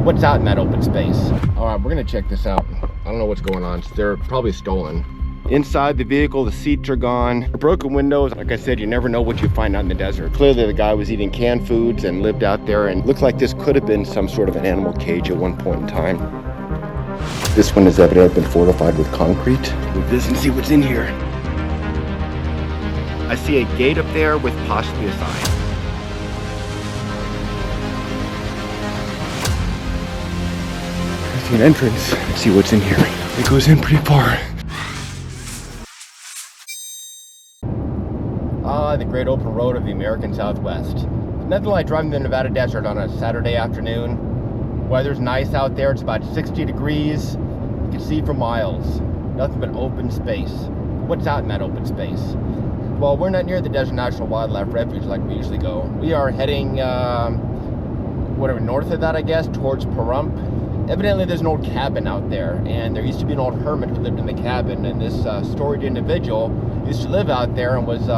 what's out in that open space. All right, we're gonna check this out. I don't know what's going on. They're probably stolen. Inside the vehicle, the seats are gone. Broken windows. Like I said, you never know what you find out in the desert. Clearly the guy was eating canned foods and lived out there, and looked like this could have been some sort of an animal cage at one point in time. This one has evidently been fortified with concrete. Move this and see what's in here. I see a gate up there with possibly a sign. I see an entrance. Let's see what's in here. It goes in pretty far. The great open road of the American Southwest. Nothing like driving the Nevada desert on a Saturday afternoon. Weather's nice out there. It's about 60 degrees. You can see for miles. Nothing but open space. What's out in that open space? Well, we're not near the Desert National Wildlife Refuge like we usually go. We are heading, north of that, I guess, towards Pahrump. Evidently, there's an old cabin out there, and there used to be an old hermit who lived in the cabin, and this storied individual used to live out there and was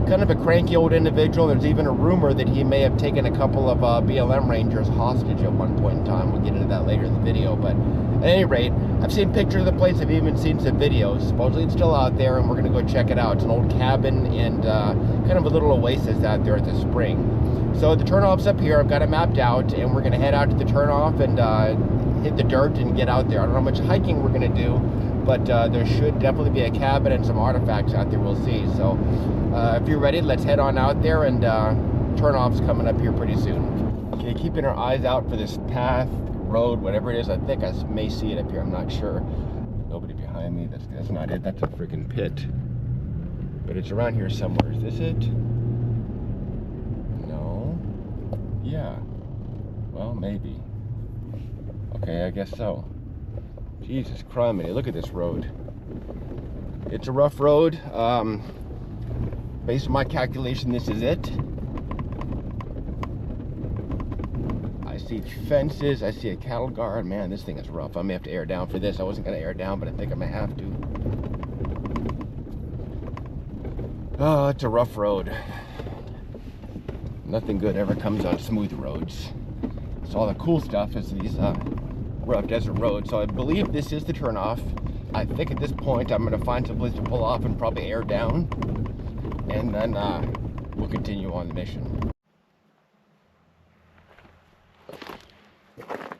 kind of a cranky old individual. There's even a rumor that he may have taken a couple of BLM Rangers hostage at one point in time. We'll get into that later in the video, but at any rate, I've seen pictures of the place. I've even seen some videos. Supposedly it's still out there, and we're going to go check it out. It's an old cabin and kind of a little oasis out there at the spring. So the turnoff's up here. I've got it mapped out, and we're going to head out to the turnoff and hit the dirt and get out there. I don't know how much hiking we're going to do, but there should definitely be a cabin and some artifacts out there. We'll see. So if you're ready, let's head on out there, and turnoff's coming up here pretty soon. Okay, keeping our eyes out for this path, road, whatever it is. I think I may see it up here. I'm not sure. Nobody behind me. That's not it. That's a freaking pit. But it's around here somewhere. Is this it? No. Yeah. Well, maybe. Okay, I guess so. Jesus criminy, look at this road. It's a rough road. Based on my calculation, this is it. I see fences, I see a cattle guard. Man, this thing is rough. I may have to air down for this. I wasn't gonna air down, but I think I may have to. Oh, it's a rough road. Nothing good ever comes on smooth roads. So all the cool stuff is these rough desert roads. So I believe this is the turnoff. I think at this point I'm gonna find some place to pull off and probably air down, and then we'll continue on the mission.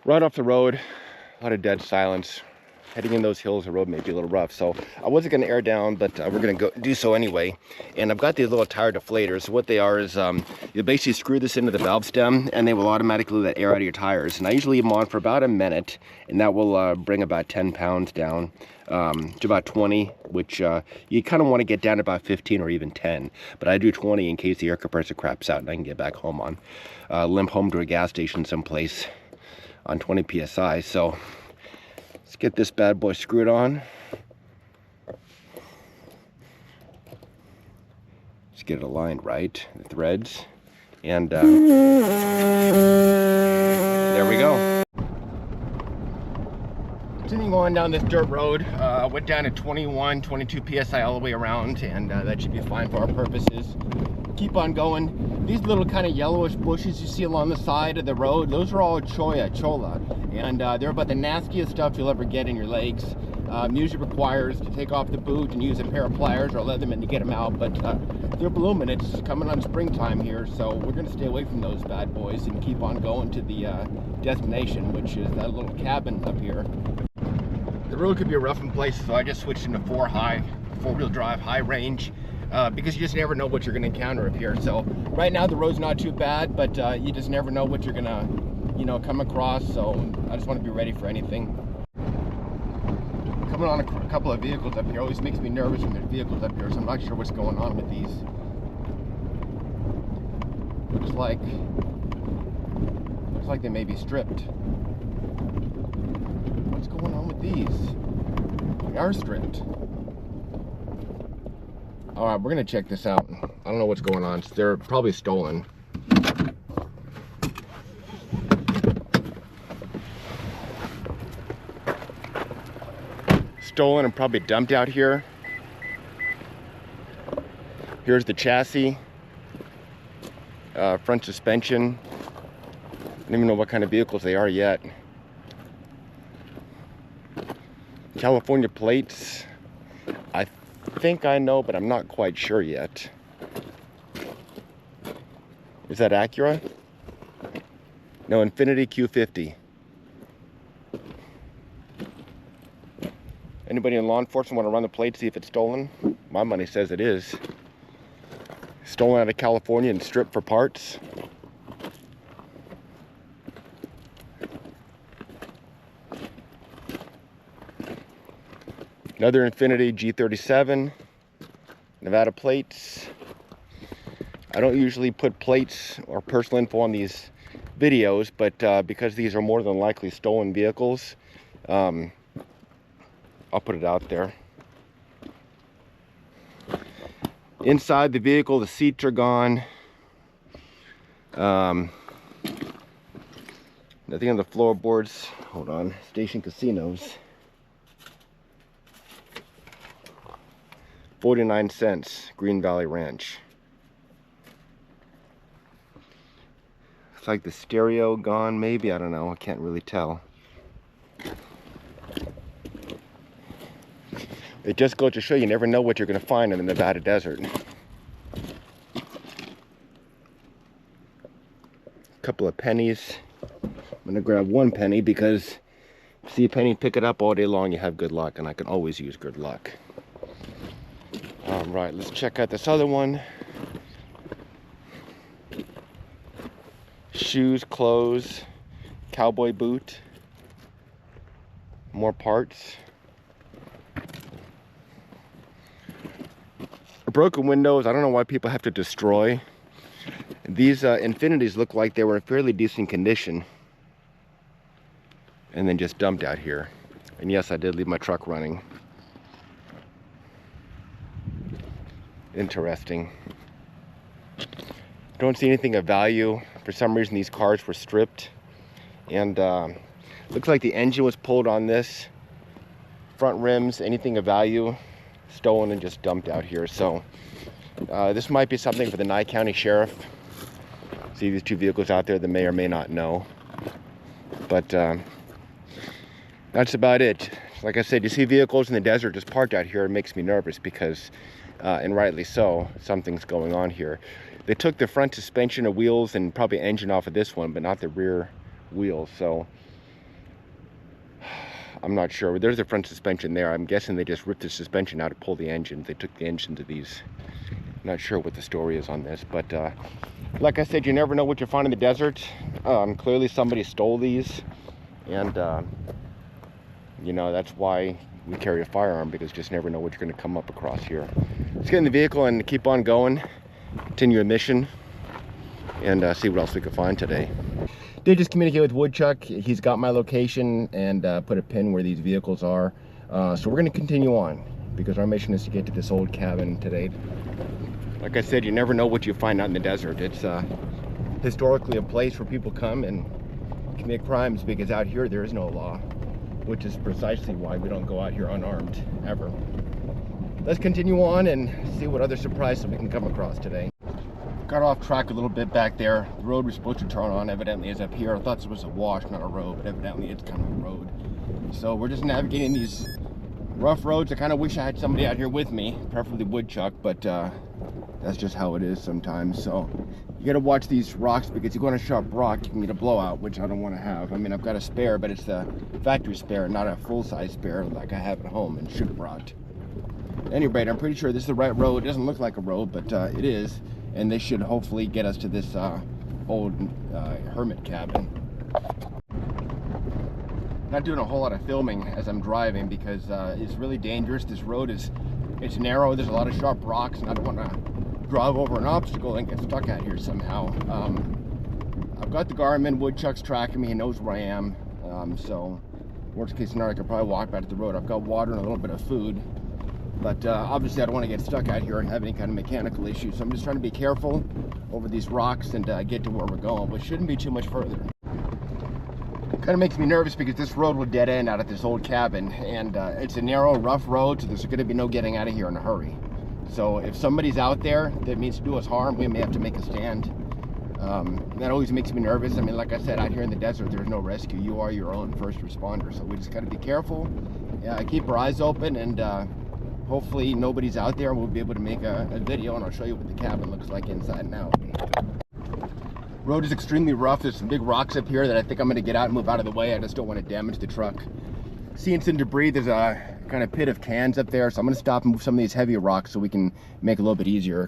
Right off the road, a lot of dead silence. Heading in those hills, the road may be a little rough, so I wasn't going to air down, but we're going to go do so anyway. And I've got these little tire deflators. What they are is you basically screw this into the valve stem, and they will automatically let air out of your tires. And I usually leave them on for about a minute, and that will bring about 10 pounds down to about 20, which you kind of want to get down to about 15 or even 10. But I do 20 in case the air compressor craps out and I can get back home on limp home to a gas station someplace on 20 psi. So let's get this bad boy screwed on. Let's get it aligned right, the threads, and there we go. Continuing on down this dirt road, went down to 21, 22 psi all the way around, and that should be fine for our purposes. Keep on going. These little kind of yellowish bushes you see along the side of the road, those are all cholla, and they're about the nastiest stuff you'll ever get in your legs. Usually requires to take off the boot and use a pair of pliers or leatherman to get them out, but they're blooming. It's coming on springtime here, so we're going to stay away from those bad boys and keep on going to the destination, which is that little cabin up here. The road could be a rough in places, so I just switched into four-wheel drive, high range. Because you just never know what you're going to encounter up here. So right now the road's not too bad, but you just never know what you're going to, come across. So I just want to be ready for anything. Coming on a couple of vehicles up here always makes me nervous when there's vehicles up here, so I'm not sure what's going on with these. Looks like they may be stripped. What's going on with these? They are stripped. All right, we're gonna check this out. I don't know what's going on. They're probably stolen. Stolen and probably dumped out here. Here's the chassis, front suspension. I don't even know what kind of vehicles they are yet. California plates. I think I know, but I'm not quite sure yet. Is that Acura? No, Infiniti Q50. Anybody in law enforcement want to run the plate, see if it's stolen? My money says it is. Stolen out of California and stripped for parts. Another Infiniti G37, Nevada plates. I don't usually put plates or personal info on these videos, but because these are more than likely stolen vehicles, I'll put it out there. Inside the vehicle, the seats are gone. Nothing on the floorboards. Hold on, Station Casinos. 49 cents, Green Valley Ranch. Looks like the stereo gone, maybe, I don't know, I can't really tell. It just goes to show you never know what you're going to find in the Nevada desert. A couple of pennies. I'm going to grab one penny because see a penny, pick it up all day long, you have good luck, and I can always use good luck. Alright, let's check out this other one. Shoes, clothes, cowboy boot, more parts. Broken windows, I don't know why people have to destroy. These Infinitis look like they were in fairly decent condition and then just dumped out here. And yes, I did leave my truck running. Interesting. Don't see anything of value. For some reason these cars were stripped, and looks like the engine was pulled on this. Front rims, anything of value, stolen and just dumped out here. So this might be something for the Nye County Sheriff. See these two vehicles out there that may or may not know, but that's about it. Like I said, you see vehicles in the desert just parked out here, it makes me nervous because and rightly so, something's going on here. They took the front suspension of wheels and probably engine off of this one, but not the rear wheels, so I'm not sure. There's the front suspension there. I'm guessing they just ripped the suspension out to pull the engine. They took the engine to these. Not sure what the story is on this, but like I said, you never know what you find in the desert. Clearly somebody stole these, and you know, that's why we carry a firearm, because you just never know what you're going to come up across here. Let's get in the vehicle and keep on going, continue a mission, and see what else we can find today. Did just communicate with Woodchuck. He's got my location and put a pin where these vehicles are. So we're going to continue on because our mission is to get to this old cabin today. Like I said, you never know what you find out in the desert. It's historically a place where people come and commit crimes, because out here there is no law, which is precisely why we don't go out here unarmed, ever. Let's continue on and see what other surprises we can come across today. Got off track a little bit back there. The road we're supposed to turn on evidently is up here. I thought this was a wash, not a road, but evidently it's kind of a road. So we're just navigating these rough roads. I kind of wish I had somebody out here with me, preferably Woodchuck, but that's just how it is sometimes. So you gotta watch these rocks, because you go on a sharp rock, you can get a blowout, which I don't want to have. I mean, I've got a spare, but it's the factory spare, not a full-size spare like I have at home and should have brought. At any rate, I'm pretty sure this is the right road. It doesn't look like a road, but it is. And they should hopefully get us to this old hermit cabin. Not doing a whole lot of filming as I'm driving because it's really dangerous. This road it's narrow. There's a lot of sharp rocks, and I don't want to drive over an obstacle and get stuck out here somehow. I've got the Garmin. Woodchuck's tracking me. He knows where I am. So worst case scenario, I could probably walk back to the road. I've got water and a little bit of food. But obviously I don't want to get stuck out here and have any kind of mechanical issues. So I'm just trying to be careful over these rocks and get to where we're going, which shouldn't be too much further. Kind of makes me nervous because this road will dead end out at this old cabin, and it's a narrow, rough road, so there's going to be no getting out of here in a hurry. So if somebody's out there that means to do us harm, we may have to make a stand. That always makes me nervous. I mean, like I said, out here in the desert, there's no rescue. You are your own first responder, so we just got to be careful. Yeah, keep our eyes open, and hopefully nobody's out there. We'll be able to make a video, and I'll show you what the cabin looks like inside and out. Road is extremely rough. There's some big rocks up here that I think I'm going to get out and move out of the way. I just don't want to damage the truck. Seeing some debris, there's a kind of pit of cans up there, so I'm going to stop and move some of these heavy rocks so we can make it a little bit easier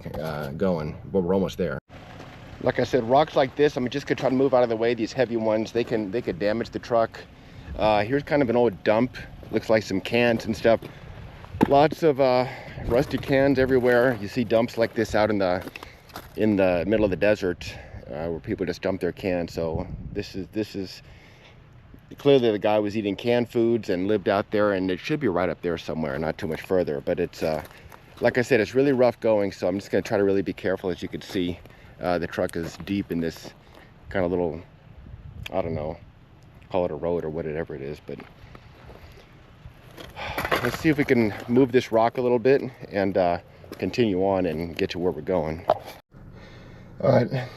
going, but we're almost there. Like I said, rocks like this, I'm just gonna try to move out of the way. These heavy ones, they could damage the truck. Here's kind of an old dump. Looks like some cans and stuff. Lots of rusty cans everywhere. You see dumps like this out in the middle of the desert where people just dump their cans. So this is clearly the guy was eating canned foods and lived out there, and it should be right up there somewhere, not too much further. But it's like I said, it's really rough going, so I'm just gonna try to really be careful. As you can see, the truck is deep in this kind of little, I don't know, call it a road or whatever it is, but let's see if we can move this rock a little bit and continue on and get to where we're going. All right,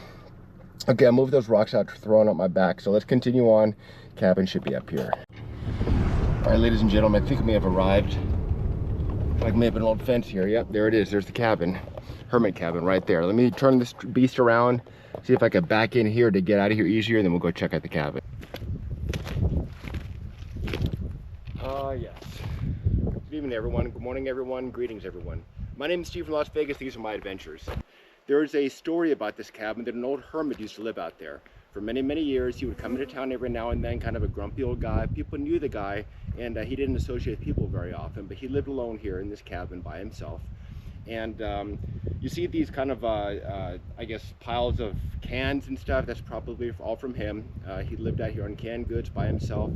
okay, I moved those rocks out, throwing up my back, so let's continue on. Cabin should be up here. All right, ladies and gentlemen, I think we may have arrived. Like maybe an old fence here. Yep, there it is. There's the cabin. Hermit cabin right there. Let me turn this beast around, see if I can back in here to get out of here easier, then we'll go check out the cabin. Yes. Good evening, everyone. Good morning, everyone. Greetings, everyone. My name is Steve from Las Vegas. These are my adventures. There is a story about this cabin that an old hermit used to live out there. For many, many years, he would come into town every now and then, kind of a grumpy old guy. People knew the guy, and he didn't associate with people very often, but he lived alone here in this cabin by himself. And you see these kind of, I guess, piles of cans and stuff. That's probably all from him. He lived out here on canned goods by himself.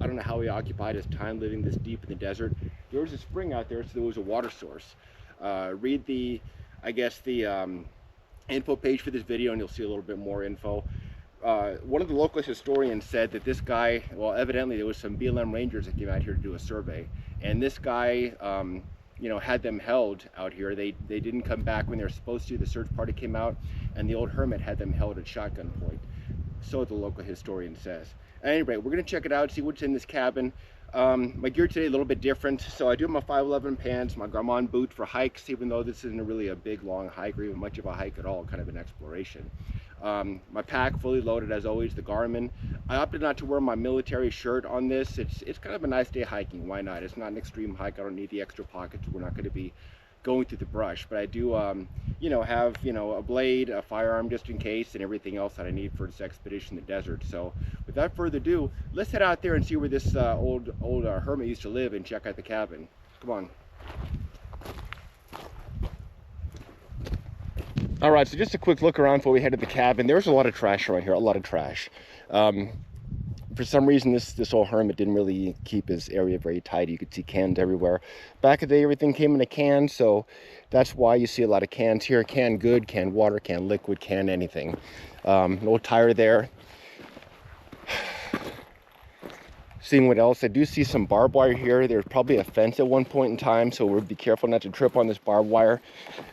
I don't know how he occupied his time living this deep in the desert. There was a spring out there, so there was a water source. Read the, I guess, the info page for this video, and you'll see a little bit more info. One of the local historians said that this guy, well, evidently there was some BLM Rangers that came out here to do a survey, and this guy, you know, had them held out here. They didn't come back when they were supposed to. The search party came out, and the old hermit had them held at shotgun point. So the local historian says. At any rate, we're going to check it out, see what's in this cabin. My gear today a little bit different. So I do have my 511 pants, my Garmin boot for hikes, even though this isn't really a big, long hike or even much of a hike at all, kind of an exploration. My pack fully loaded as always, the Garmin. I opted not to wear my military shirt on this. It's kind of a nice day hiking. Why not? It's not an extreme hike. I don't need the extra pockets. We're not going to be going through the brush, but I do you know, have, you know, a blade, a firearm just in case, and everything else that I need for this expedition in the desert. So without further ado, let's head out there and see where this old hermit used to live and check out the cabin. Come on. All right, so just a quick look around before we head to the cabin. There's a lot of trash around here, a lot of trash. For some reason, this old hermit didn't really keep his area very tidy. You could see cans everywhere. Back in the day, everything came in a can, so that's why you see a lot of cans here. Canned good, canned water, canned liquid, canned anything. An old tire there. Seeing what else, I do see some barbed wire here. There's probably a fence at one point in time, so we'll be careful not to trip on this barbed wire.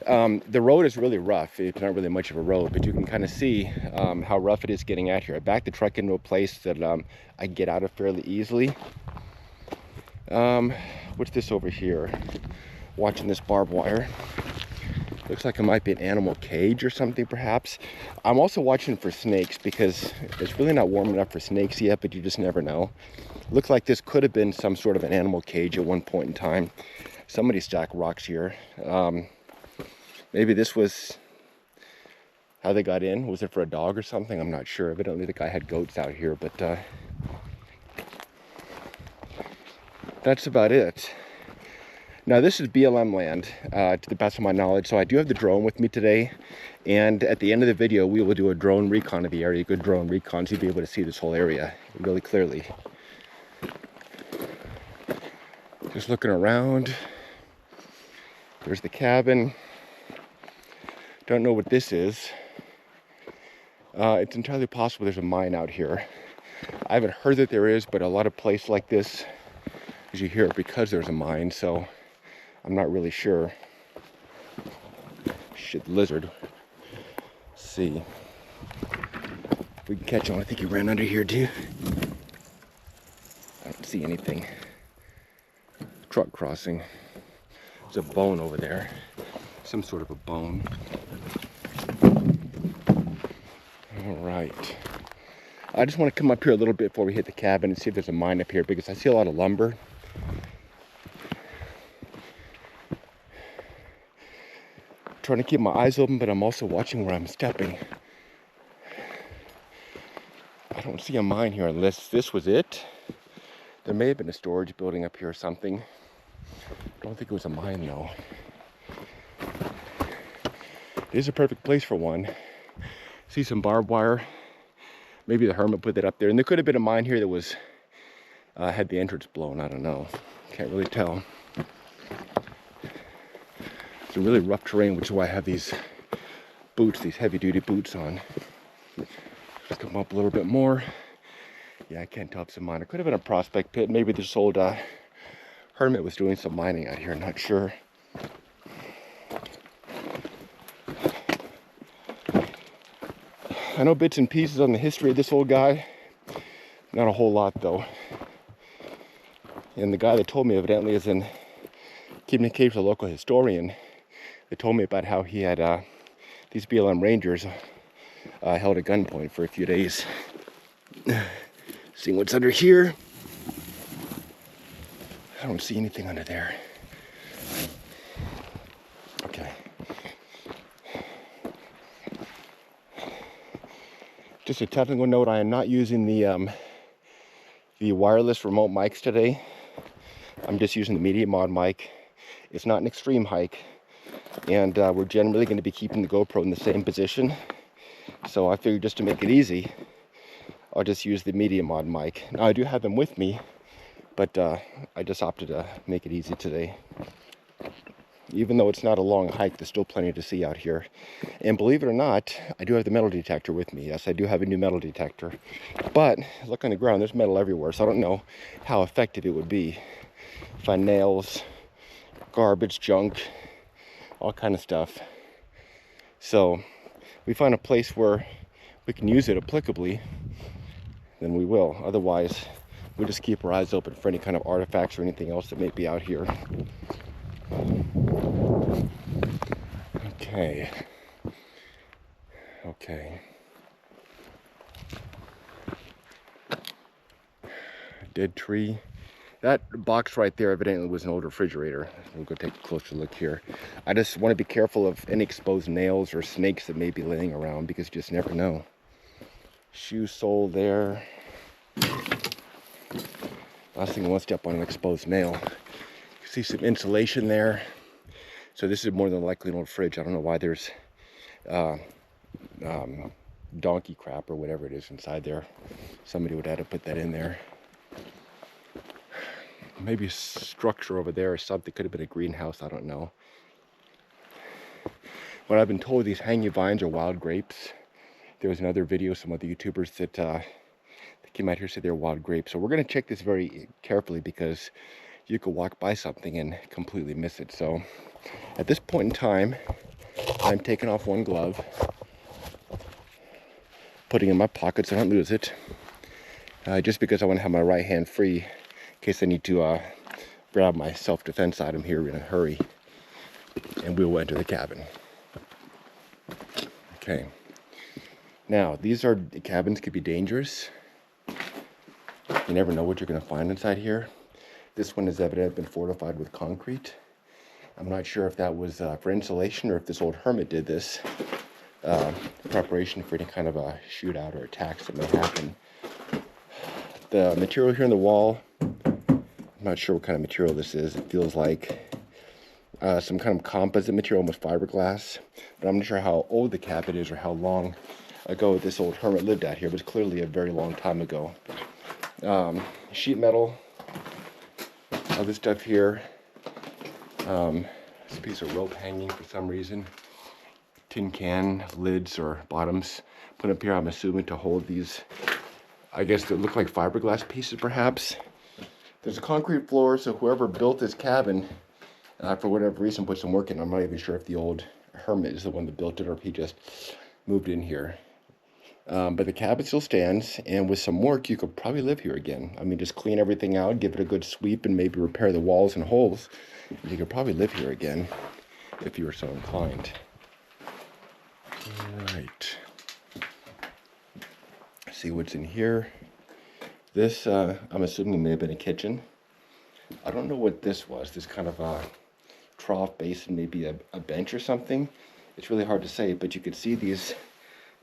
The road is really rough. It's not really much of a road, but you can kind of see how rough it is getting out here. I backed the truck into a place that I can get out of fairly easily. What's this over here? Watching this barbed wire. Looks like it might be an animal cage or something, perhaps. I'm also watching for snakes because it's really not warm enough for snakes yet, but you just never know. Looks like this could have been some sort of an animal cage at one point in time. Somebody stacked rocks here. Maybe this was how they got in. Was it for a dog or something? I'm not sure. Evidently the guy had goats out here, but that's about it. Now this is BLM land, to the best of my knowledge, so I do have the drone with me today, and at the end of the video we will do a drone recon of the area, good drone recon, so you'll be able to see this whole area really clearly. Just looking around, there's the cabin. Don't know what this is. It's entirely possible there's a mine out here. I haven't heard that there is, but a lot of places like this, as you hear it because there's a mine, so I'm not really sure. Shit, lizard. Let's see. If we can catch him, I think he ran under here too. I don't see anything. Truck crossing. There's a bone over there. Some sort of a bone. All right. I just want to come up here a little bit before we hit the cabin and see if there's a mine up here, because I see a lot of lumber. Trying to keep my eyes open, but I'm also watching where I'm stepping. I don't see a mine here unless this was it. There may have been a storage building up here or something. I don't think it was a mine though. It is a perfect place for one. See some barbed wire. Maybe the Hermit put that up there. And there could have been a mine here that was had the entrance blown. I don't know. Can't really tell. It's a really rough terrain, which is why I have these boots, these heavy-duty boots on. Just come up a little bit more. Yeah, I can't tell if it's a mine. It could have been a prospect pit. Maybe this old Hermit was doing some mining out here. Not sure. I know bits and pieces on the history of this old guy. Not a whole lot, though. And the guy that told me evidently is in communication with a local historian. They told me about how he had these BLM Rangers held at gunpoint for a few days. Seeing what's under here. I don't see anything under there. Okay. Just a technical note, I am not using the wireless remote mics today. I'm just using the medium mod mic. It's not an extreme hike. And we're generally going to be keeping the GoPro in the same position. So I figured just to make it easy, I'll just use the medium mod mic. Now I do have them with me, but I just opted to make it easy today. Even though it's not a long hike, there's still plenty to see out here. And believe it or not, I do have the metal detector with me. Yes, I do have a new metal detector. But look on the ground, there's metal everywhere, so I don't know how effective it would be. Find nails, garbage, junk, all kind of stuff. So we find a place where we can use it applicably, then we will. Otherwise, we'll just keep our eyes open for any kind of artifacts or anything else that may be out here. Okay. Okay. Dead tree. That box right there evidently was an old refrigerator. We'll go take a closer look here. I just want to be careful of any exposed nails or snakes that may be laying around, because you just never know. Shoe sole there. Last thing I want to step on an exposed nail. You see some insulation there. So this is more than likely an old fridge. I don't know why there's donkey crap or whatever it is inside there. Somebody would have to put that in there. Maybe a structure over there or something. Could have been a greenhouse. I don't know. What I've been told, these hanging vines are wild grapes. There was another video, some other YouTubers that came out here said they're wild grapes. So we're going to check this very carefully, because you could walk by something and completely miss it. So at this point in time, I'm taking off one glove, putting it in my pocket so I don't lose it, just because I want to have my right hand free in case I need to grab my self-defense item here in a hurry. And we'll enter the cabin. Okay. Now, cabins could be dangerous. You never know what you're going to find inside here. This one has evidently been fortified with concrete. I'm not sure if that was for insulation or if this old Hermit did this preparation for any kind of a shootout or attacks that may happen. The material here in the wall, I'm not sure what kind of material this is. It feels like some kind of composite material, almost fiberglass. But I'm not sure how old the cabin is or how long ago this old Hermit lived out here, but it's clearly a very long time ago. Sheet metal, all this stuff here. This piece of rope hanging for some reason. Tin can lids or bottoms put up here, I'm assuming, to hold these, I guess they look like fiberglass pieces perhaps. There's a concrete floor, so whoever built this cabin, for whatever reason, put some work in. I'm not even sure if the old Hermit is the one that built it or if he just moved in here. But the cabin still stands, and with some work, you could probably live here again. I mean, just clean everything out, give it a good sweep, and maybe repair the walls and holes. You could probably live here again if you were so inclined. All right. See what's in here. This, I'm assuming may have been a kitchen. I don't know what this was. This kind of a trough basin, maybe a bench or something. It's really hard to say, but you could see these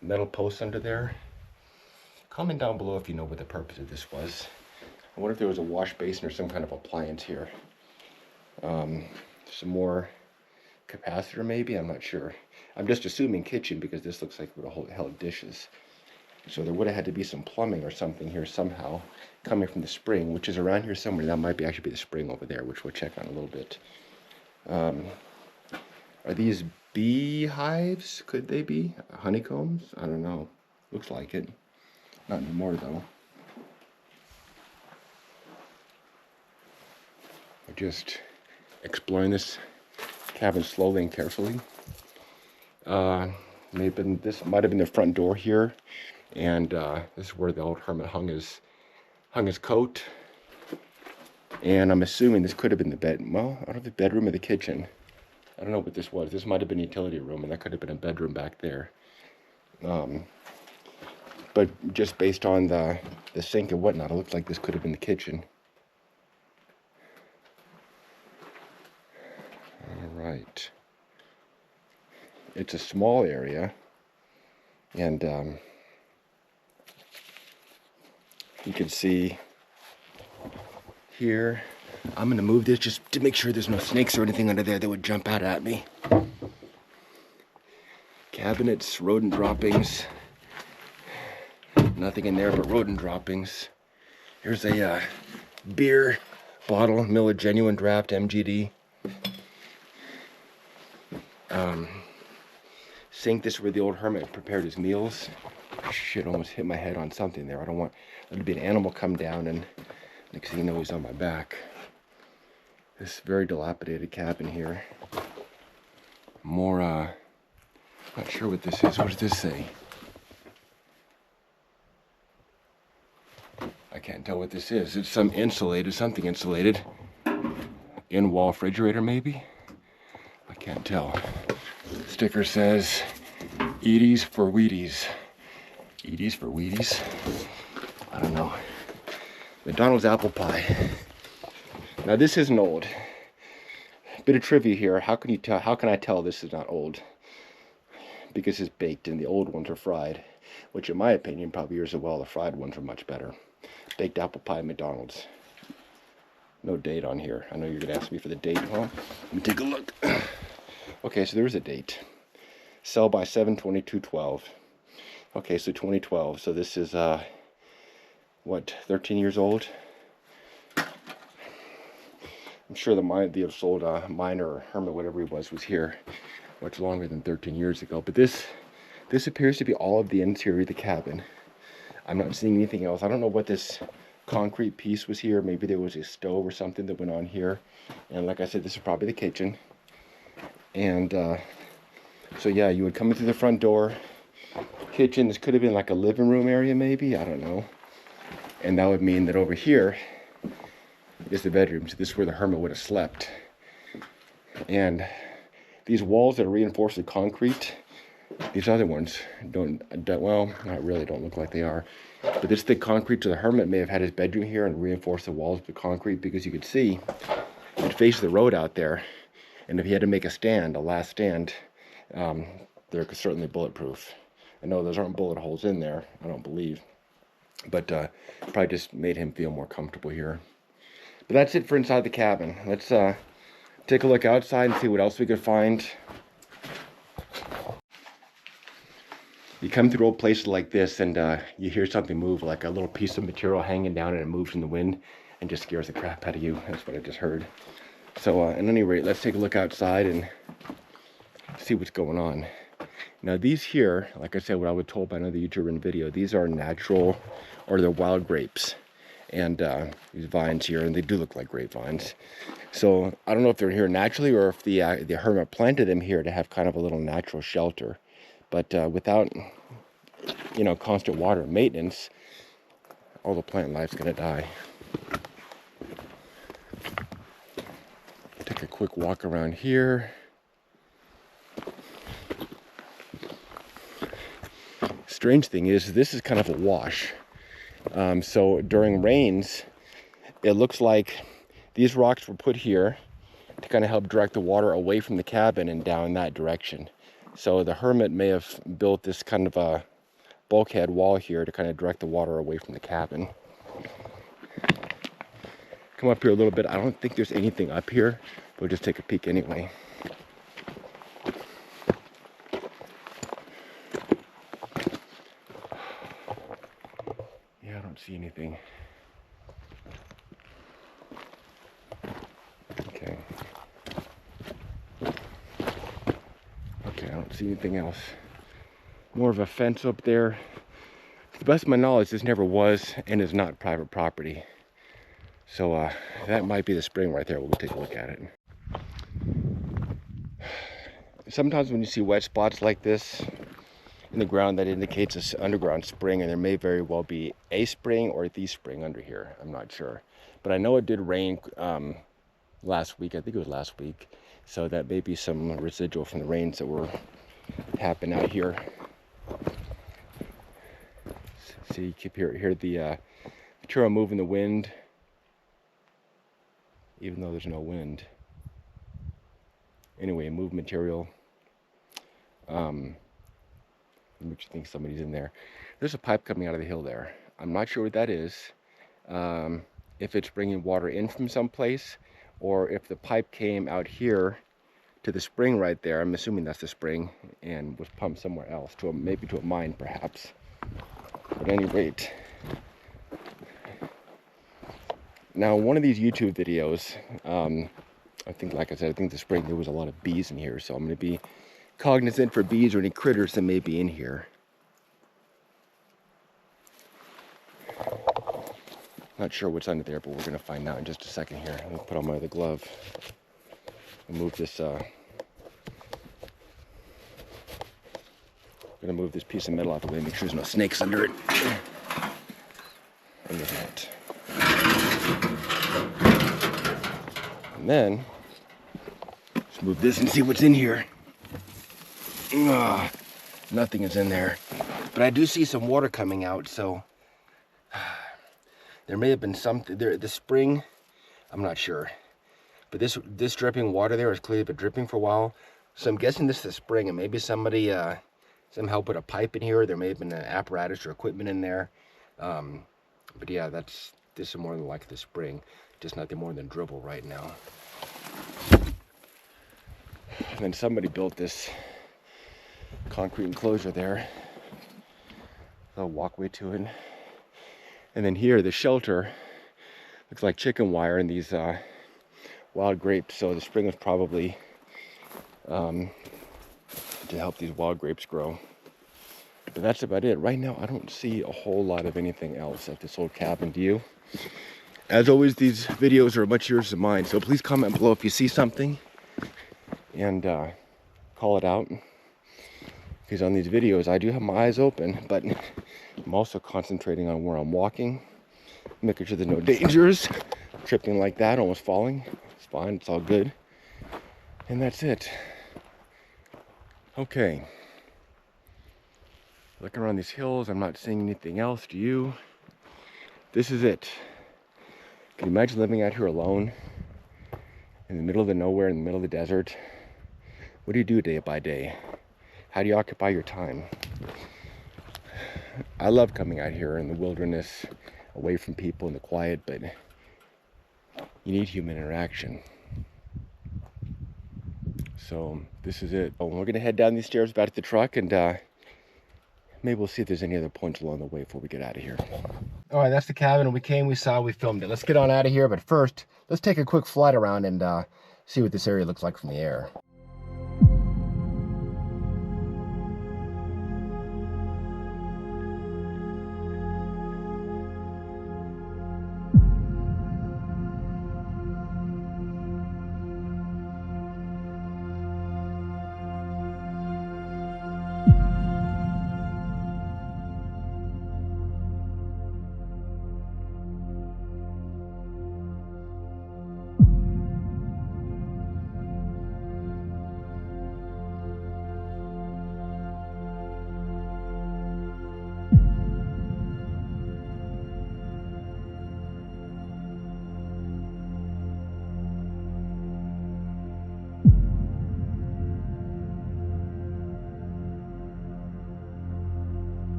metal posts under there. Comment down below if you know what the purpose of this was. I wonder if there was a wash basin or some kind of appliance here. Some more capacitor maybe, I'm not sure. I'm just assuming kitchen because this looks like it would have held dishes. So there would have had to be some plumbing or something here somehow coming from the spring, which is around here somewhere. That might be actually be the spring over there, which we'll check on a little bit. Are these beehives? Could they be? Honeycombs? I don't know. Looks like it. Not anymore though. We're just exploring this cabin slowly and carefully. This might have been the front door here, and this is where the old hermit hung his coat. And I'm assuming this could have been the bed. Well, I don't know, the bedroom or the kitchen. I don't know what this was. This might have been a utility room, and that could have been a bedroom back there. But just based on the sink and whatnot, it looks like this could have been the kitchen. All right. It's a small area, and you can see here. I'm gonna move this just to make sure there's no snakes or anything under there that would jump out at me. Cabinets, rodent droppings. Nothing in there but rodent droppings. Here's a beer bottle, Miller Genuine Draft MGD. Sink, this is where the old hermit prepared his meals. Shit, almost hit my head on something there. I don't want there to be an animal come down and next thing you know he's on my back. This very dilapidated cabin here. More, not sure what this is. What does this say? I can't tell what this is. It's some insulated, something insulated. In-wall refrigerator, maybe? I can't tell. Sticker says, Edie's for Wheaties. Edie's for Wheaties? I don't know. McDonald's apple pie. Now this isn't old. Bit of trivia here. How can you tell? How can I tell this is not old? Because it's baked and the old ones are fried. Which in my opinion, probably yours as well, the fried ones are much better. Baked apple pie at McDonald's. No date on here. I know you're gonna ask me for the date, huh? Let me take a look. Okay, so there's a date. Sell by 7/22/12. Okay, so 2012. So this is what, 13 years old? I'm sure the sold miner or hermit, whatever he was here much longer than 13 years ago. But this appears to be all of the interior of the cabin. I'm not seeing anything else. I don't know what this concrete piece was here. Maybe there was a stove or something that went on here. And like I said, this is probably the kitchen. And so yeah, you would come in through the front door. Kitchen, this could have been like a living room area maybe, I don't know. And that would mean that over here is the bedroom. So this is where the hermit would have slept. And these walls that are reinforced with concrete, these other ones don't well, not really, don't look like they are. But this thick concrete, so the hermit may have had his bedroom here and reinforced the walls with concrete, because you could see it faces the road out there. And if he had to make a stand, a last stand, they're certainly bulletproof. I know those aren't bullet holes in there, I don't believe. But probably just made him feel more comfortable here. But that's it for inside the cabin. Let's take a look outside and see what else we could find. You come through old places like this and you hear something move, like a little piece of material hanging down, and it moves in the wind and just scares the crap out of you. That's what I just heard. So at any rate, let's take a look outside and see what's going on. Now these here, like I said, what I was told by another YouTuber in the video, these are natural, or they're wild grapes. And these vines here, and they do look like grapevines. So I don't know if they're here naturally or if the hermit planted them here to have kind of a little natural shelter. But without you know, constant water maintenance, all the plant life's gonna die. Take a quick walk around here. Strange thing is, this is kind of a wash. So during rains, it looks like these rocks were put here to kind of help direct the water away from the cabin and down that direction. So the Hermit may have built this kind of a bulkhead wall here to kind of direct the water away from the cabin. Come up here a little bit. I don't think there's anything up here. We'll just take a peek anyway. Yeah, I don't see anything. Okay. Okay, I don't see anything else. More of a fence up there. To the best of my knowledge, this never was and is not private property. So that might be the spring right there. We'll go take a look at it. Sometimes when you see wet spots like this in the ground, that indicates an underground spring, and there may very well be a spring or the spring under here. I'm not sure. But I know it did rain last week. I think it was last week. So that may be some residual from the rains that were happening out here. See, you keep hear the material move in the wind, even though there's no wind. Anyway, move material. Makes you think somebody's in there. There's a pipe coming out of the hill there. I'm not sure what that is. If it's bringing water in from someplace, or if the pipe came out here to the spring right there. I'm assuming that's the spring, and was pumped somewhere else, maybe to a mine perhaps. At any rate, now one of these YouTube videos, I think, like I said, I think the spring there was a lot of bees in here, so I'm going to be cognizant for bees or any critters that may be in here. Not sure what's under there, but we're going to find out in just a second here. I'm going to put on my other glove and move this. I'm going to move this piece of metal out the way, make sure there's no snakes under it. And there's not. And then, let's move this and see what's in here. Nothing is in there. But I do see some water coming out, so there may have been something there. The spring, I'm not sure. But this dripping water there has clearly been dripping for a while. So I'm guessing this is the spring, and maybe somebody somehow put a pipe in here. There may have been an apparatus or equipment in there. But yeah, this is more than like the spring. Just nothing more than dribble right now. And then somebody built this concrete enclosure there. A walkway to it. And then here, the shelter looks like chicken wire and these wild grapes. So the spring was probably to help these wild grapes grow. But that's about it. Right now, I don't see a whole lot of anything else at this old cabin. Do you? As always, these videos are much yours than mine. So please comment below if you see something and call it out. Because on these videos, I do have my eyes open, but I'm also concentrating on where I'm walking, making sure there's no dangers, tripping like that, almost falling. It's fine, it's all good. And that's it. Okay. Looking around these hills, I'm not seeing anything else. Do you? This is it. Can you imagine living out here alone in the middle of the nowhere, in the middle of the desert? What do you do day by day? How do you occupy your time? I love coming out here in the wilderness, away from people in the quiet, but you need human interaction. So this is it. We're gonna head down these stairs back to the truck, and maybe we'll see if there's any other points along the way before we get out of here. All right, that's the cabin. We came, we saw, we filmed it. Let's get on out of here, but first, let's take a quick flight around and see what this area looks like from the air.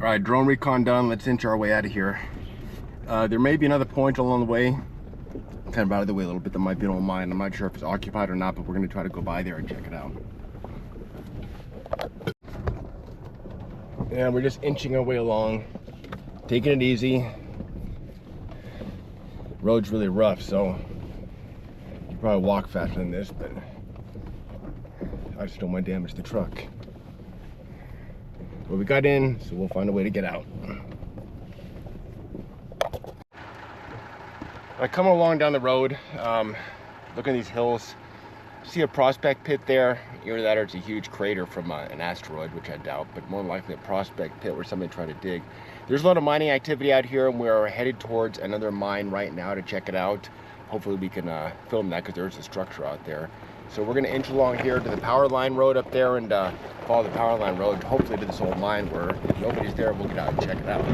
All right, drone recon done. Let's inch our way out of here. There may be another point along the way, kind of out of the way a little bit, that might be an old mine. I'm not sure if it's occupied or not, but we're going to try to go by there and check it out. And we're just inching our way along, taking it easy. Road's really rough, so you probably walk faster than this, but I just don't want to damage the truck. But we got in, so we'll find a way to get out. I come along down the road, look at these hills, see a prospect pit there. Either that or it's a huge crater from an asteroid, which I doubt, but more likely a prospect pit where somebody tried to dig. There's a lot of mining activity out here, and we're headed towards another mine right now to check it out. Hopefully we can film that, because there's a structure out there. So we're going to inch along here to the power line road up there and follow the power line road, hopefully to this old mine where if nobody's there, we'll get out and check it out.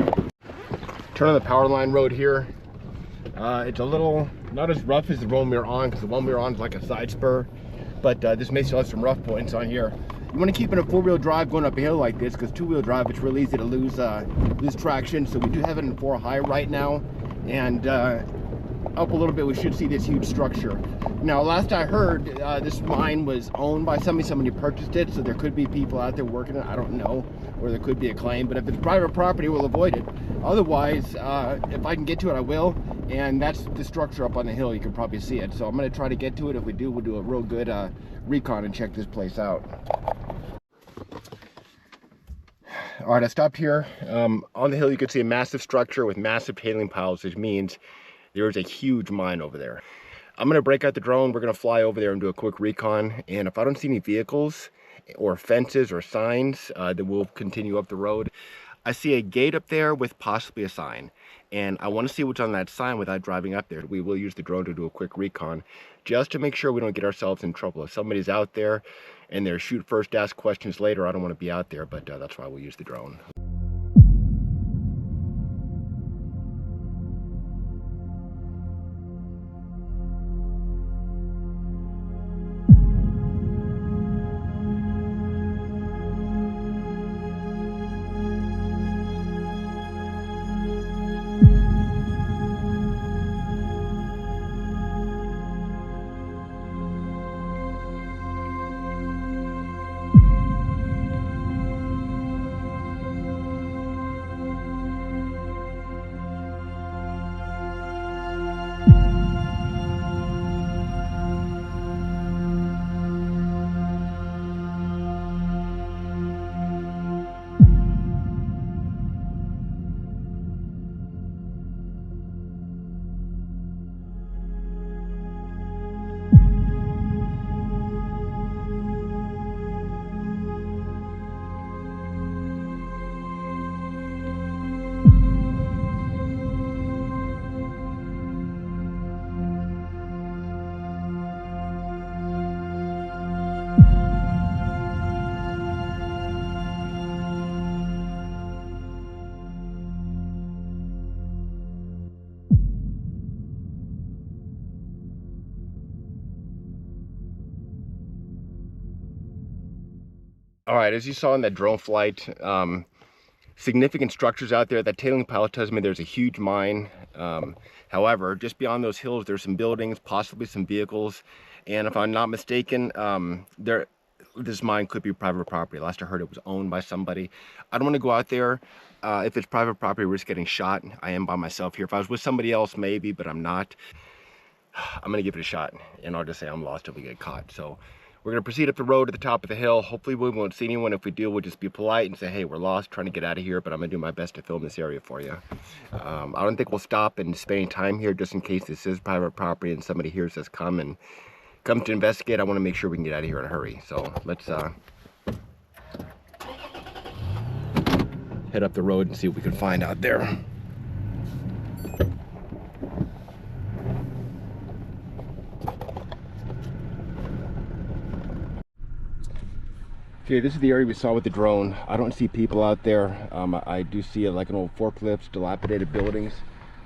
Turn on the power line road here. It's a little, not as rough as the one we were on, because the one we were on is like a side spur, but this may still have some rough points on here. You want to keep in a four-wheel drive going up a hill like this, because two-wheel drive, it's really easy to lose traction. So we do have it in 4 high right now, and up a little bit we should see this huge structure. Now last I heard, this mine was owned by somebody purchased it, so there could be people out there working it. I don't know, or there could be a claim, but if it's private property, we'll avoid it. Otherwise, if I can get to it, I will. And that's the structure up on the hill. You can probably see it. So I'm going to try to get to it. If we do, we'll do a real good recon and check this place out. All right, I stopped here. On the hill, you can see a massive structure with massive tailing piles, which means there is a huge mine over there. I'm going to break out the drone. We're going to fly over there and do a quick recon. And if I don't see any vehicles or fences or signs, then we'll continue up the road. I see a gate up there with possibly a sign, and I want to see what's on that sign without driving up there. We will use the drone to do a quick recon just to make sure we don't get ourselves in trouble. If somebody's out there and they're shoot first, ask questions later, I don't want to be out there, but that's why we'll use the drone. All right, as you saw in that drone flight, significant structures out there. That tailing pile tells me there's a huge mine. However, just beyond those hills, there's some buildings, possibly some vehicles. And if I'm not mistaken, this mine could be private property. Last I heard, it was owned by somebody. I don't want to go out there. If it's private property, risk getting shot. I am by myself here. If I was with somebody else, maybe, but I'm not. I'm going to give it a shot, and I'll just say I'm lost if we get caught. So we're going to proceed up the road to the top of the hill. Hopefully we won't see anyone. If we do, we'll just be polite and say, hey, we're lost, trying to get out of here, but I'm going to do my best to film this area for you. I don't think we'll stop and spend any time here, just in case this is private property and somebody hears us come to investigate. I want to make sure we can get out of here in a hurry. So let's head up the road and see what we can find out there. Okay, this is the area we saw with the drone. I don't see people out there. I do see like an old forklift, dilapidated buildings,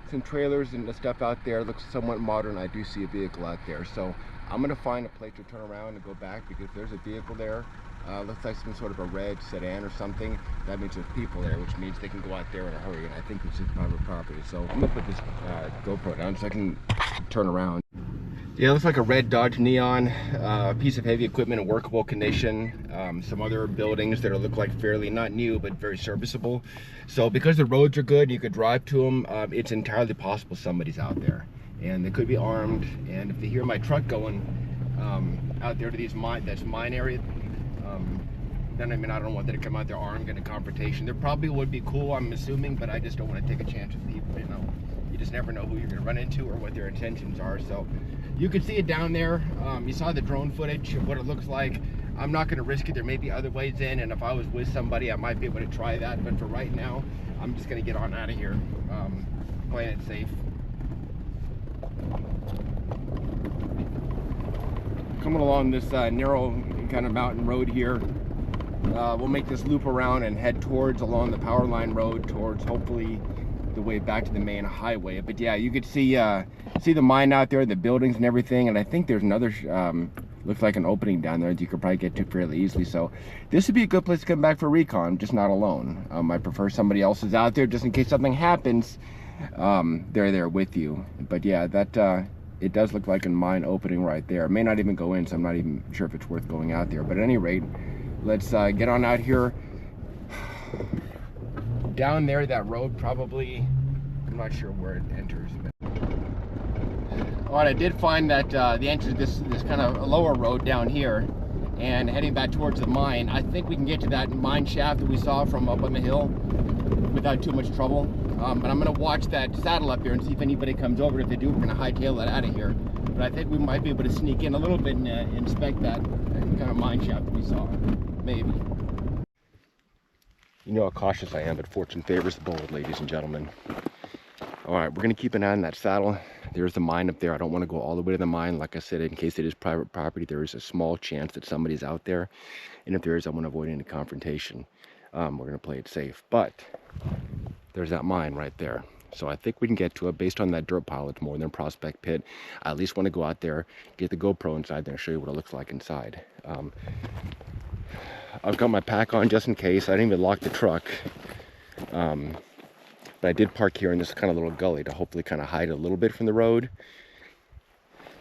some trailers and the stuff out there. It looks somewhat modern. I do see a vehicle out there. So I'm gonna find a place to turn around and go back, because if there's a vehicle there, Looks like some sort of a red sedan or something. That means there's people there, which means they can go out there in a hurry. And I think this is private property. So I'm gonna put this GoPro down so I can turn around. Yeah, it looks like a red Dodge Neon, piece of heavy equipment in workable condition. Some other buildings that look like fairly, not new, but very serviceable. So because the roads are good, you could drive to them, it's entirely possible somebody's out there. And they could be armed, and if they hear my truck going out there to these mine area, then I mean, I don't want them to come out there armed, get a confrontation. There probably would be cool, I'm assuming, but I just don't want to take a chance with people, you know. You just never know who you're going to run into or what their intentions are. So you can see it down there. You saw the drone footage of what it looks like. I'm not going to risk it. There may be other ways in, and if I was with somebody, I might be able to try that. But for right now, I'm just going to get on out of here, playing it safe. Coming along this narrow kind of mountain road here. We'll make this loop around and head towards along the power line road towards hopefully the way back to the main highway. But yeah, you could see the mine out there, the buildings and everything, and I think there's another looks like an opening down there that you could probably get to fairly easily. So this would be a good place to come back for recon, just not alone. I prefer somebody else is out there just in case something happens. They're there with you. But yeah, that it does look like a mine opening right there. It may not even go in, so I'm not even sure if it's worth going out there. But at any rate, let's get on out here. Down there, that road probably, I'm not sure where it enters. All right, I did find that the entrance, this kind of lower road down here, and heading back towards the mine. I think we can get to that mine shaft that we saw from up on the hill without too much trouble. But I'm gonna watch that saddle up here and see if anybody comes over. If they do, we're gonna hightail it out of here. But I think we might be able to sneak in a little bit and inspect that kind of mine shaft that we saw, maybe. You know how cautious I am, but fortune favors the bold, ladies and gentlemen. All right, we're gonna keep an eye on that saddle. There's the mine up there. I don't want to go all the way to the mine. Like I said, in case it is private property, there is a small chance that somebody's out there. And if there is, I want to avoid any confrontation. We're gonna play it safe. But there's that mine right there. So I think we can get to it based on that dirt pile. It's more than a prospect pit. I at least want to go out there, get the GoPro inside there and show you what it looks like inside. I've got my pack on just in case. I didn't even lock the truck. But I did park here in this kind of little gully to hopefully kind of hide a little bit from the road.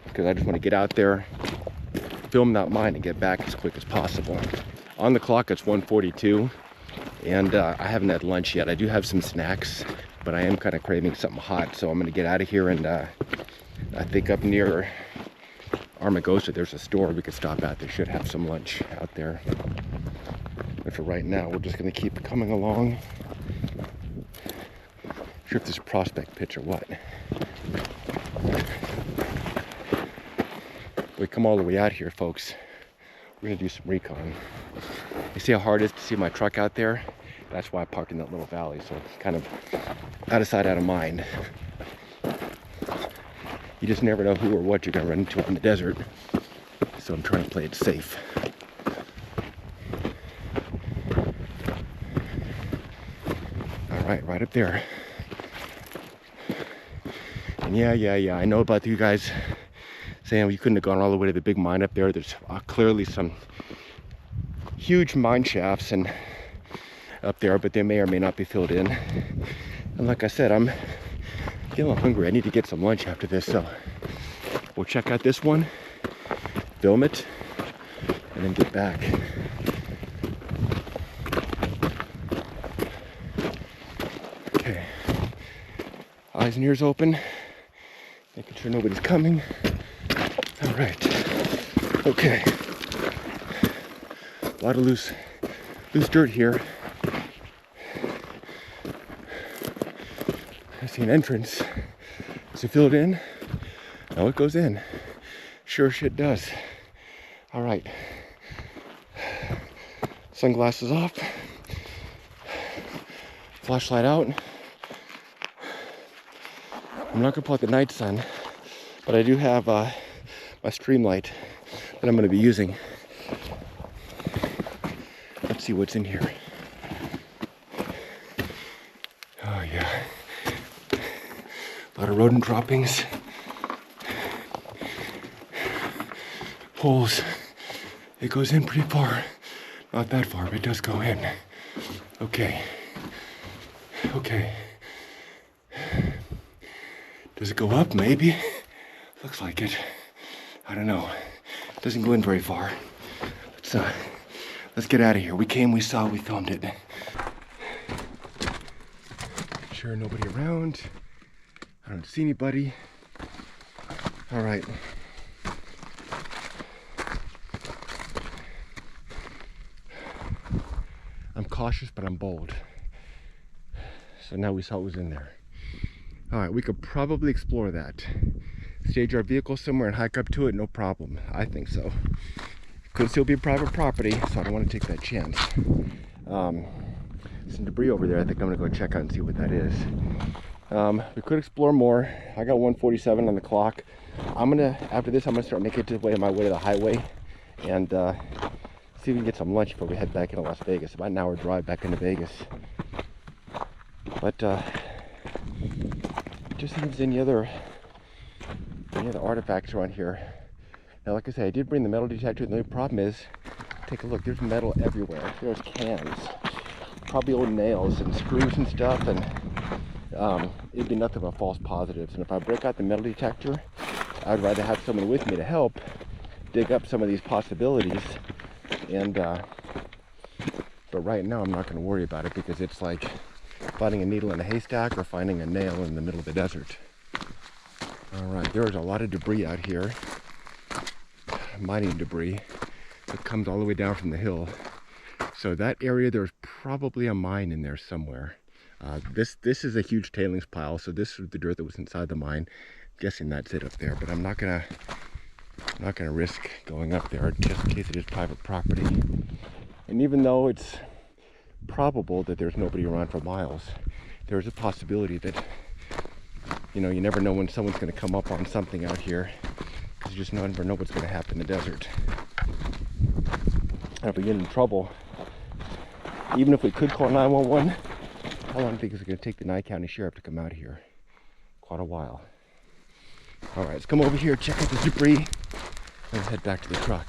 Because I just want to get out there, film that mine, and get back as quick as possible. On the clock, it's 1:42. And I haven't had lunch yet. I do have some snacks, but I am kind of craving something hot. So I'm going to get out of here, and I think up near Armagosa, there's a store we could stop at. They should have some lunch out there. But for right now, we're just going to keep coming along. Not sure if this is a prospect pitch or what. We come all the way out here, folks. We're going to do some recon. You see how hard it is to see my truck out there? That's why I parked in that little valley, so it's kind of out of sight, out of mind. You just never know who or what you're going to run into in the desert. So I'm trying to play it safe. All right, right up there. And yeah, I know about you guys saying you couldn't have gone all the way to the big mine up there. There's clearly some huge mine shafts and up there, but they may or may not be filled in. And like I said, I'm feeling hungry. I need to get some lunch after this, so we'll check out this one, film it, and then get back. Okay, eyes and ears open, making sure nobody's coming. All right, okay. A lot of loose dirt here. I see an entrance. Is it filled in? No, it goes in. Sure shit does. All right. Sunglasses off. Flashlight out. I'm not gonna pull out the night sun, but I do have my stream light that I'm gonna be using. Let's see what's in here. Oh yeah. A lot of rodent droppings. Holes. It goes in pretty far. Not that far, but it does go in. Okay. Okay. Does it go up? Maybe. Looks like it. I don't know. It doesn't go in very far. Let's get out of here. We came, we saw, we filmed it. Sure, nobody around. I don't see anybody. All right. I'm cautious, but I'm bold. So now we saw what was in there. All right, we could probably explore that. Stage our vehicle somewhere and hike up to it, no problem. I think so. Could still be private property, so I don't want to take that chance. Some debris over there. I think I'm gonna go check out and see what that is. We could explore more. I got 1:47 on the clock. After this, I'm gonna start making my way to the highway and see if we can get some lunch before we head back into Las Vegas. About an hour drive back into Vegas. But just seems any other artifacts around here. Now, like I said, I did bring the metal detector. The only problem is, take a look, there's metal everywhere. There's cans, probably old nails and screws and stuff, and it'd be nothing but false positives. And if I break out the metal detector, I'd rather have someone with me to help dig up some of these possibilities. And but right now, I'm not going to worry about it because it's like finding a needle in a haystack or finding a nail in the middle of the desert. All right, there's a lot of debris out here. Mining debris that comes all the way down from the hill. So that area, there's probably a mine in there somewhere. This is a huge tailings pile, so this is the dirt that was inside the mine. I'm guessing that's it up there, but I'm not gonna risk going up there just in case it is private property. And even though it's probable that there's nobody around for miles, there's a possibility that, you know, you never know when someone's going to come up on something out here, because you just never know what's going to happen in the desert. And if we get in trouble, even if we could call 911, how long do you think it's going to take the Nye County Sheriff to come out here? Quite a while. All right, let's come over here, check out the debris, and head back to the truck.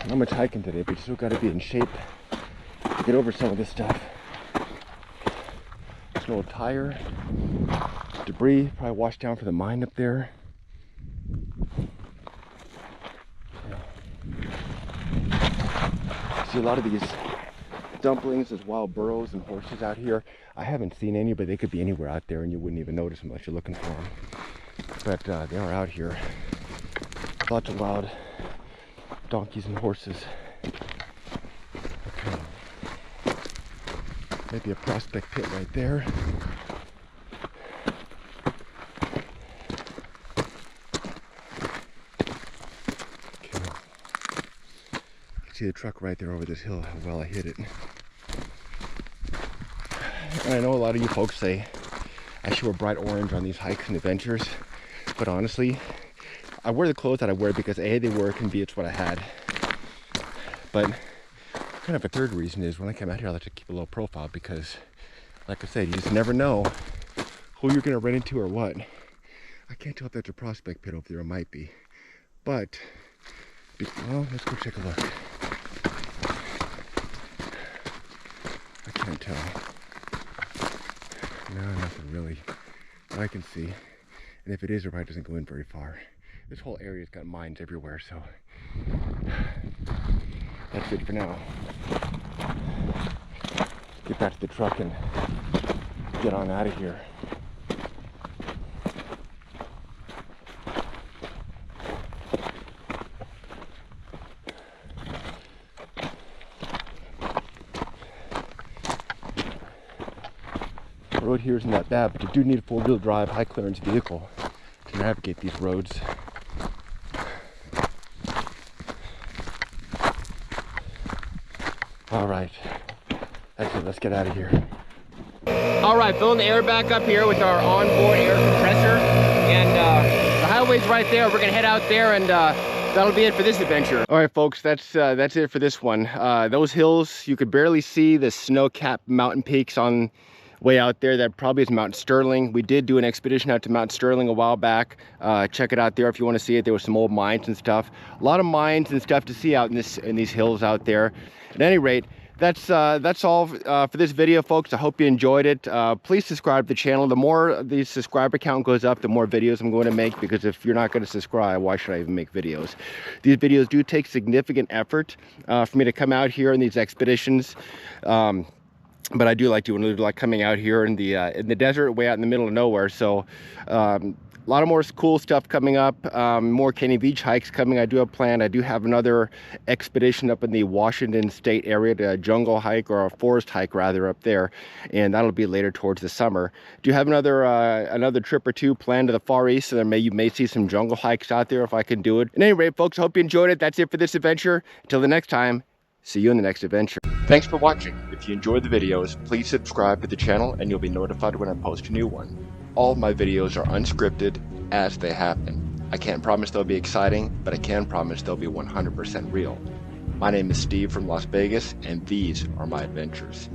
Not much hiking today, but you still got to be in shape to get over some of this stuff. There's an old tire, debris, probably washed down from the mine up there. See a lot of these dumplings, there's wild burros and horses out here. I haven't seen any, but they could be anywhere out there and you wouldn't even notice them unless you're looking for them. But they are out here. Lots of wild donkeys and horses. Okay. Maybe a prospect pit right there. Okay. You can see the truck right there over this hill, how well I hit it. And I know a lot of you folks say I should wear bright orange on these hikes and adventures, but honestly, I wear the clothes that I wear because A, they work, and B, it's what I had. But kind of a third reason is when I come out here, I like to keep a low profile because, like I said, you just never know who you're going to run into or what. I can't tell if there's a prospect pit over there. It might be. But, well, let's go take a look. I can't tell. No, nothing really that I can see. And if it is, it probably doesn't go in very far. This whole area's got mines everywhere, so that's good for now. Get back to the truck and get on out of here. The road here isn't that bad, but you do need a four-wheel drive, high clearance vehicle to navigate these roads. All right, that's it, let's get out of here. All right, filling the air back up here with our onboard air compressor, and the highway's right there. We're gonna head out there, and that'll be it for this adventure. All right, folks, that's it for this one. Those hills, you could barely see the snow-capped mountain peaks on way out there. That probably is Mount Sterling. We did do an expedition out to Mount Sterling a while back. Check it out there if you want to see it. There was some old mines and stuff. A lot of mines and stuff to see out in these hills out there. At any rate, that's all for this video, folks. I hope you enjoyed it. Please subscribe to the channel. The more the subscriber count goes up, the more videos I'm going to make, because if you're not going to subscribe, why should I even make videos? These videos do take significant effort for me to come out here in these expeditions. But I do like coming out here in the desert, way out in the middle of nowhere. So a lot of more cool stuff coming up, more Canyon Beach hikes coming. I do have planned. I do have another expedition up in the Washington State area, a jungle hike, or a forest hike rather, up there, and that'll be later towards the summer. Do have another trip or two planned to the Far East, so you may see some jungle hikes out there if I can do it. At any rate, folks, I hope you enjoyed it. That's it for this adventure. Until the next time, see you in the next adventure. Thanks for watching. If you enjoyed the videos, please subscribe to the channel and you'll be notified when I post a new one. All of my videos are unscripted as they happen. I can't promise they'll be exciting, but I can promise they'll be 100% real. My name is Steve from Las Vegas, and these are my adventures.